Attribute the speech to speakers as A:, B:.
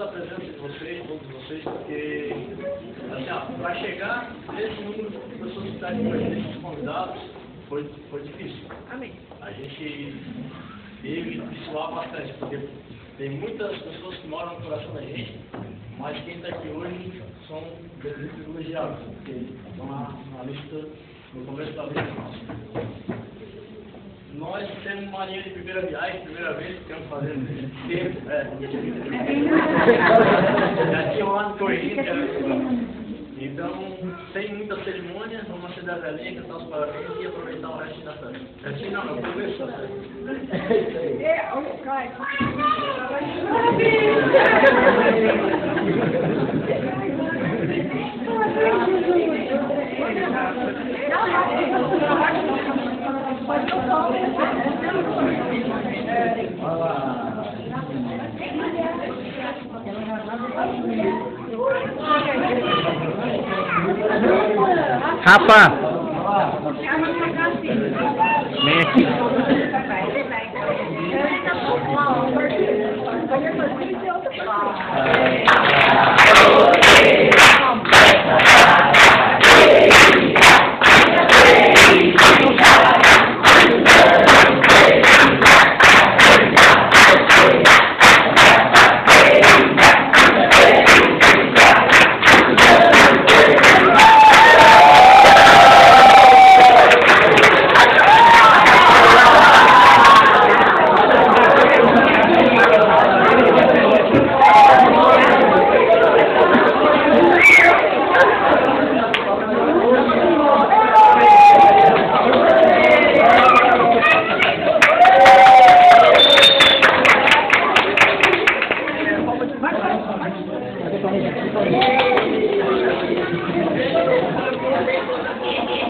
A: a presença de vocês, todos vocês, porque assim, para chegar nesse número de pessoas que estão aqui com a gente, esses convidados, foi difícil.
B: Amém.
A: A gente teve que suar bastante, porque tem muitas pessoas que moram no coração da gente, mas quem está aqui hoje são privilegiados, porque estão na lista, no começo da lista nossa. Nós temos uma linha de primeira viagem, primeira vez que estamos fazendo tempo. Já tinha um ano correndo, então, sem muita cerimônia, vamos acender a velhinha, cantar os parabéns e aproveitar o resto da festa. Assim não, eu começo da
C: Rafa! Vem aqui.
B: Vai.